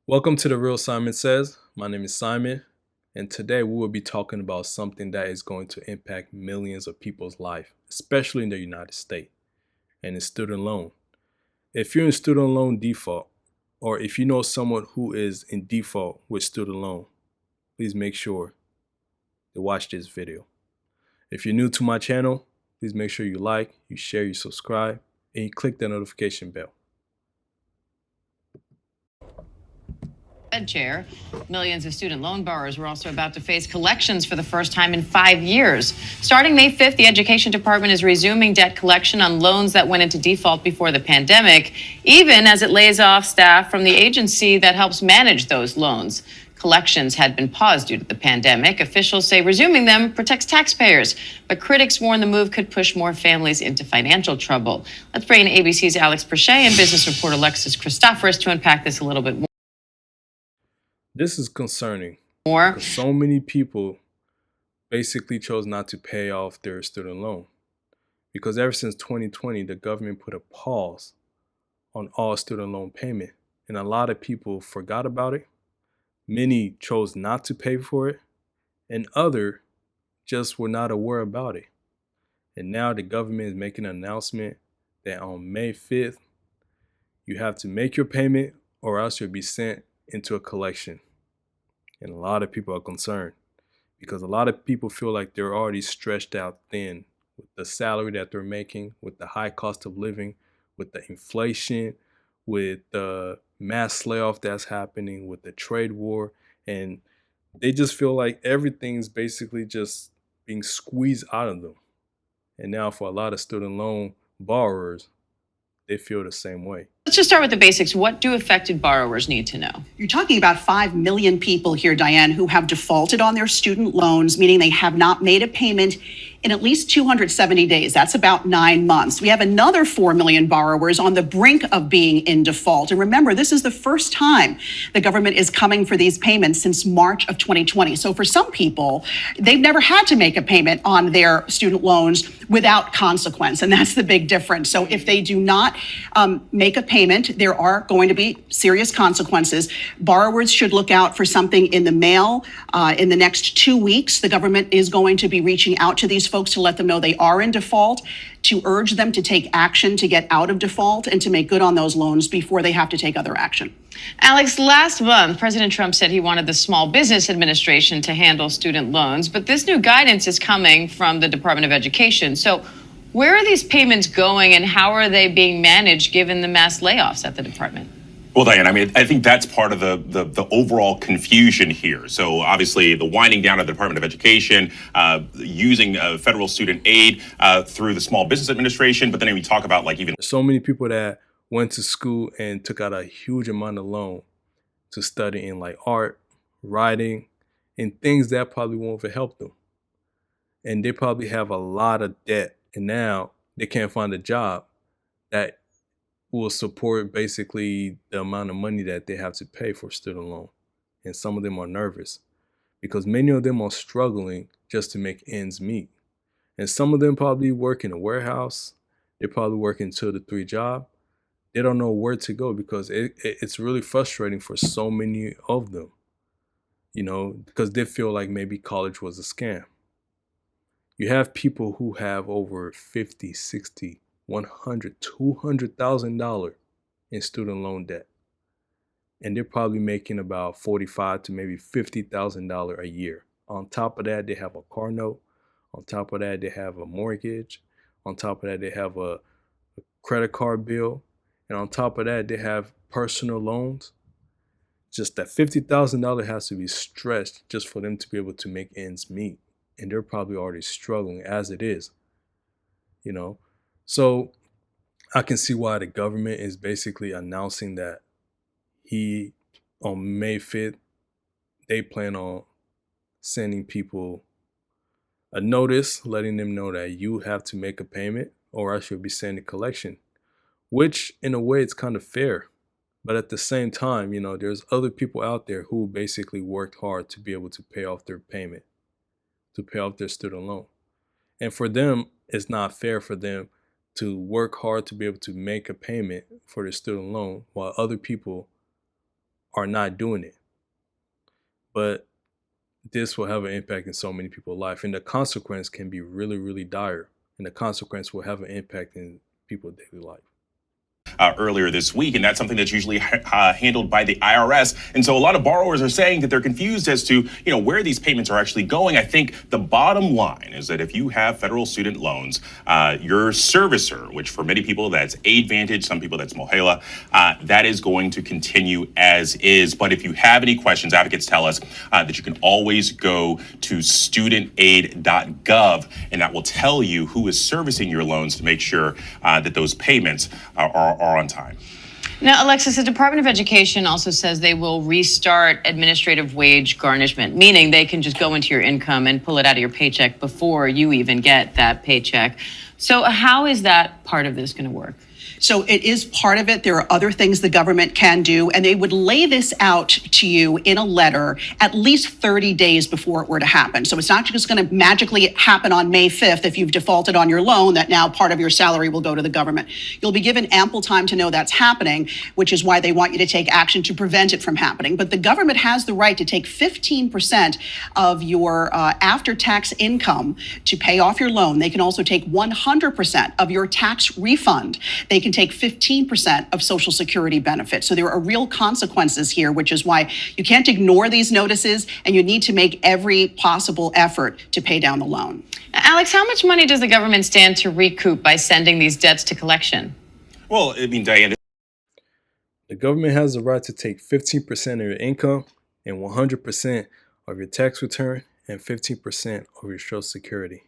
Welcome to The Real Simon Says. My name is Simon, and today we will be talking about something that is going to impact millions of people's life, especially in the United States, and it's student loan. If you're in student loan default, or if you know someone who is in default with student loan, please make sure to watch this video. If you're new to my channel, please make sure you like, you share, you subscribe, and you click the notification bell. Fed chair. Millions of student loan borrowers were also about to face collections for the first time in 5 years. Starting May 5th, the Education Department is resuming debt collection on loans that went into default before the pandemic, even as it lays off staff from the agency that helps manage those loans. Collections had been paused due to the pandemic. Officials say resuming them protects taxpayers, but critics warn the move could push more families into financial trouble. Let's bring in ABC's Alex Perche and business reporter Alexis Christoforous to unpack this a little bit more. This is concerning because so many people basically chose not to pay off their student loan because ever since 2020, the government put a pause on all student loan payment, and a lot of people forgot about it. Many chose not to pay for it, and others just were not aware about it. And now the government is making an announcement that on May 5th, you have to make your payment or else you'll be sent into a collection. And a lot of people are concerned because a lot of people feel like they're already stretched out thin with the salary that they're making, with the high cost of living, with the inflation, with the mass layoff that's happening, with the trade war. And they just feel like everything's basically just being squeezed out of them. And now for a lot of student loan borrowers, they feel the same way. Let's just start with the basics. What do affected borrowers need to know? You're talking about 5 million people here, Diane, who have defaulted on their student loans, meaning they have not made a payment in at least 270 days. That's about 9 months. We have another 4 million borrowers on the brink of being in default. And remember, this is the first time the government is coming for these payments since March of 2020. So for some people, they've never had to make a payment on their student loans without consequence. And that's the big difference. So if they do not make a payment, there are going to be serious consequences. Borrowers should look out for something in the mail. In the next 2 weeks, the government is going to be reaching out to these folks to let them know they are in default, to urge them to take action to get out of default and to make good on those loans before they have to take other action. Alex, last month, President Trump said he wanted the Small Business Administration to handle student loans, but this new guidance is coming from the Department of Education. So where are these payments going and how are they being managed given the mass layoffs at the department? Well, Diane, I think that's part of the overall confusion here. So obviously the winding down of the Department of Education, using federal student aid through the Small Business Administration. But then we talk about like even so many people that went to school and took out a huge amount of loan to study in like art, writing, and things that probably won't even help them. And they probably have a lot of debt, and now they can't find a job that will support basically the amount of money that they have to pay for student loan. And some of them are nervous because many of them are struggling just to make ends meet. And some of them probably work in a warehouse. They probably work in 2 to 3 jobs. They don't know where to go because it's really frustrating for so many of them, because they feel like maybe college was a scam. You have people who have over 50, 60, 100, $200,000 in student loan debt. And they're probably making about $45,000 to maybe $50,000 a year. On top of that, they have a car note. On top of that, they have a mortgage. On top of that, they have a credit card bill. And on top of that, they have personal loans. Just that $50,000 has to be stretched just for them to be able to make ends meet. And they're probably already struggling as it is, So I can see why the government is basically announcing that on May 5th, they plan on sending people a notice letting them know that you have to make a payment or else you'll be sent to collection, which in a way it's kind of fair. But at the same time, there's other people out there who basically worked hard to be able to pay off their payment, to pay off their student loan. And for them, it's not fair for them to work hard to be able to make a payment for their student loan while other people are not doing it. But this will have an impact in so many people's life, and the consequence can be really, really dire. And the consequence will have an impact in people's daily life. Earlier this week, and that's something that's usually handled by the IRS. And so a lot of borrowers are saying that they're confused as to, where these payments are actually going. I think the bottom line is that if you have federal student loans, your servicer, which for many people that's AidVantage, some people that's Mohela, that is going to continue as is. But if you have any questions, advocates tell us that you can always go to studentaid.gov, and that will tell you who is servicing your loans to make sure that those payments are on time. Now, Alexis, the Department of Education also says they will restart administrative wage garnishment, meaning they can just go into your income and pull it out of your paycheck before you even get that paycheck. So how is that part of this going to work? So it is part of it. There are other things the government can do, and they would lay this out to you in a letter at least 30 days before it were to happen. So it's not just going to magically happen on May 5th if you've defaulted on your loan, that now part of your salary will go to the government. You'll be given ample time to know that's happening, which is why they want you to take action to prevent it from happening. But the government has the right to take 15% of your after-tax income to pay off your loan. They can also take 100% of your tax refund. They can take 15% of Social Security benefits. So there are real consequences here, which is why you can't ignore these notices, and you need to make every possible effort to pay down the loan. Alex, how much money does the government stand to recoup by sending these debts to collection? Well, Diane, the government has the right to take 15% of your income and 100% of your tax return and 15% of your Social Security.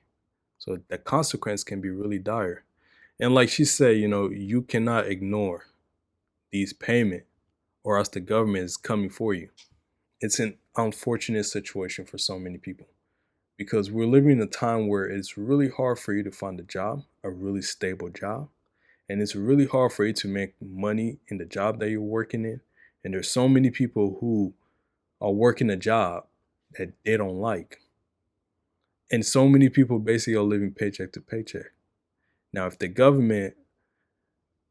So the consequence can be really dire. And like she said, you cannot ignore these payments or else the government is coming for you. It's an unfortunate situation for so many people because we're living in a time where it's really hard for you to find a job, a really stable job. And it's really hard for you to make money in the job that you're working in. And there's so many people who are working a job that they don't like. And so many people basically are living paycheck to paycheck. Now, if the government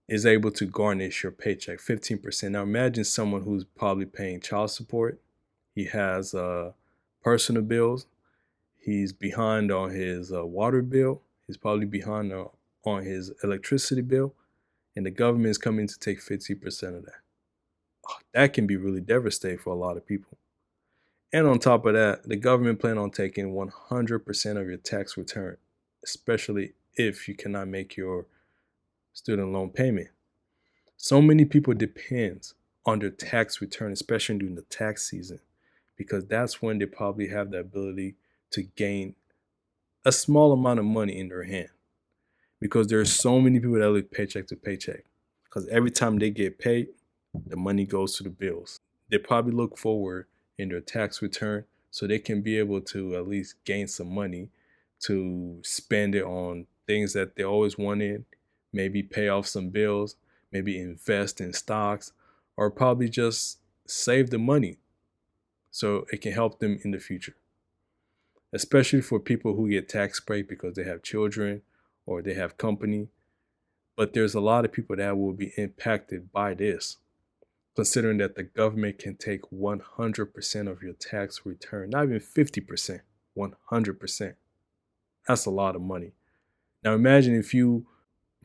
is able to garnish your paycheck 15%, now imagine someone who's probably paying child support. He has personal bills. He's behind on his water bill. He's probably behind on his electricity bill. And the government is coming to take 50% of that. That can be really devastating for a lot of people. And on top of that, the government plan on taking 100% of your tax return, especially if you cannot make your student loan payment. So many people depend on their tax return, especially during the tax season, because that's when they probably have the ability to gain a small amount of money in their hand. Because there are so many people that live paycheck to paycheck. Because every time they get paid, the money goes to the bills. They probably look forward in their tax return so they can be able to at least gain some money to spend it on things that they always wanted, maybe pay off some bills, maybe invest in stocks, or probably just save the money so it can help them in the future. Especially for people who get tax break because they have children or they have company. But there's a lot of people that will be impacted by this, considering that the government can take 100% of your tax return, not even 50%, 100%. That's a lot of money. Now imagine if you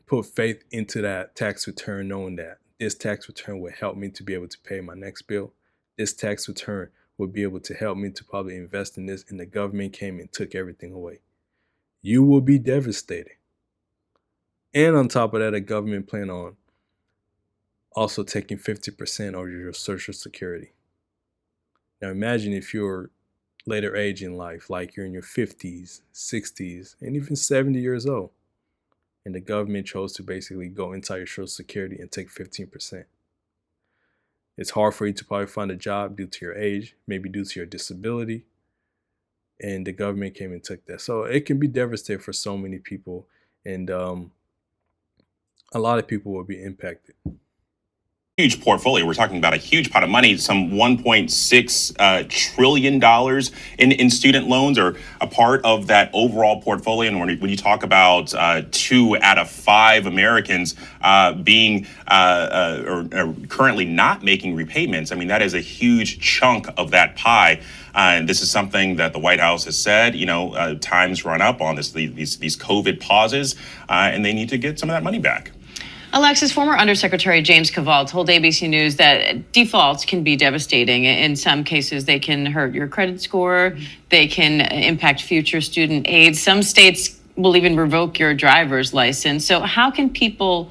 put faith into that tax return, knowing that this tax return will help me to be able to pay my next bill. This tax return will be able to help me to probably invest in this, and the government came and took everything away. You will be devastated. And on top of that, the government plan on also taking 50% of your Social Security. Now imagine if you're later age in life, like you're in your 50s, 60s, and even 70 years old, and the government chose to basically go inside your Social Security and take 15%. It's hard for you to probably find a job due to your age, maybe due to your disability, and the government came and took that. So it can be devastating for so many people, and a lot of people will be impacted. Huge portfolio. We're talking about a huge pot of money, some $1.6 trillion dollars in student loans, or a part of that overall portfolio. And when you talk about 2 out of 5 Americans being or currently not making repayments, I mean, that is a huge chunk of that pie. And this is something that the White House has said, times run up on these COVID pauses, and they need to get some of that money back. Alexis, former Undersecretary James Cavall told ABC News that defaults can be devastating. In some cases, they can hurt your credit score. They can impact future student aid. Some states will even revoke your driver's license. So how can people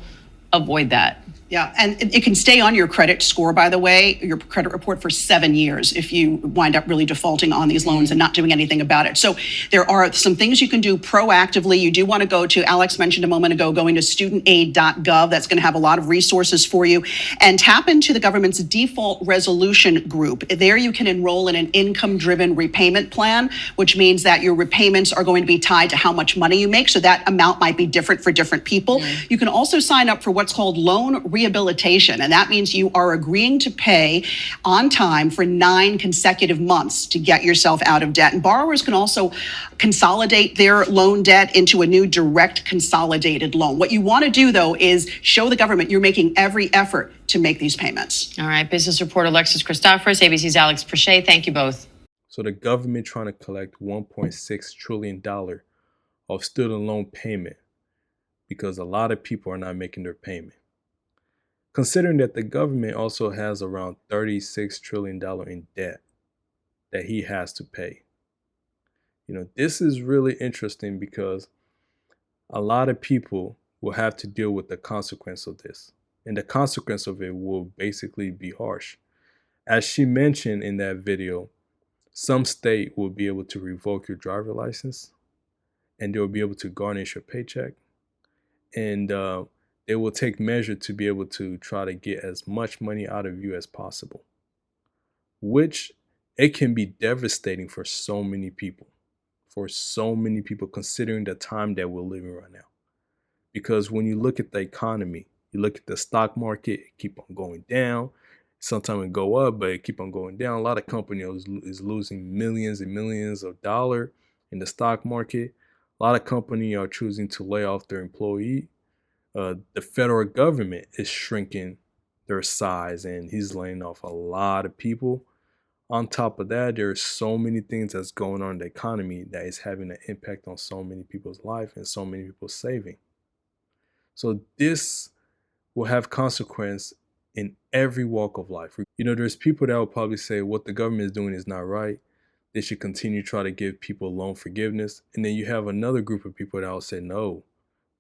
avoid that? Yeah, and it can stay on your credit score, by the way, your credit report for 7 years if you wind up really defaulting on these loans and not doing anything about it. So there are some things you can do proactively. You do want to go to, Alex mentioned a moment ago, going to studentaid.gov. That's going to have a lot of resources for you. And tap into the government's default resolution group. There you can enroll in an income-driven repayment plan, which means that your repayments are going to be tied to how much money you make. So that amount might be different for different people. You can also sign up for what's called loan rehabilitation, and that means you are agreeing to pay on time for 9 consecutive months to get yourself out of debt. And borrowers can also consolidate their loan debt into a new direct consolidated loan. What you want to do, though, is show the government you're making every effort to make these payments. All right, business reporter Alexis Christoforous, ABC's Alex Prochet, thank you both. So the government trying to collect $1.6 trillion of student loan payment because a lot of people are not making their payment. Considering that the government also has around $36 trillion in debt that he has to pay. This is really interesting because a lot of people will have to deal with the consequence of this. And the consequence of it will basically be harsh. As she mentioned in that video, some state will be able to revoke your driver license, and they'll be able to garnish your paycheck. And they will take measure to be able to try to get as much money out of you as possible, which it can be devastating for so many people, considering the time that we're living right now. Because when you look at the economy, you look at the stock market, it keep on going down. Sometimes it go up, but it keep on going down. A lot of companies is losing millions and millions of dollars in the stock market. A lot of companies are choosing to lay off their employee. The federal government is shrinking their size, and he's laying off a lot of people. On top of that, there's so many things that's going on in the economy that is having an impact on so many people's life and so many people's saving. So this will have consequence in every walk of life. There's people that will probably say what the government is doing is not right. They should continue to try to give people loan forgiveness. And then you have another group of people that will say no,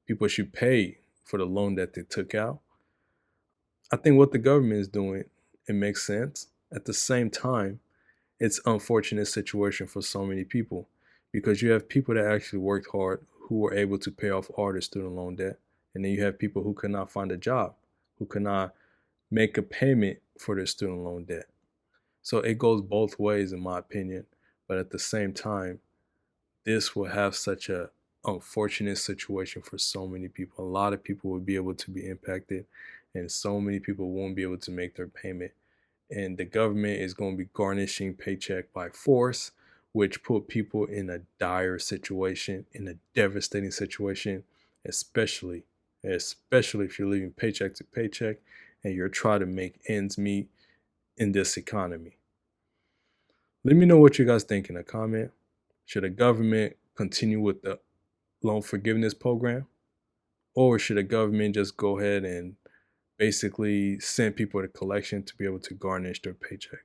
people should pay for the loan that they took out. I think what the government is doing, it makes sense. At the same time, it's an unfortunate situation for so many people because you have people that actually worked hard who were able to pay off all their student loan debt. And then you have people who could not find a job, who could not make a payment for their student loan debt. So it goes both ways, in my opinion. But at the same time, this will have such a unfortunate situation for so many people. A lot of people will be able to be impacted, and so many people won't be able to make their payment. And the government is going to be garnishing paycheck by force, which put people in a dire situation, in a devastating situation, especially if you're living paycheck to paycheck and you're trying to make ends meet in this economy. Let me know what you guys think in a comment. Should the government continue with the loan forgiveness program, or should the government just go ahead and basically send people to collection to be able to garnish their paycheck?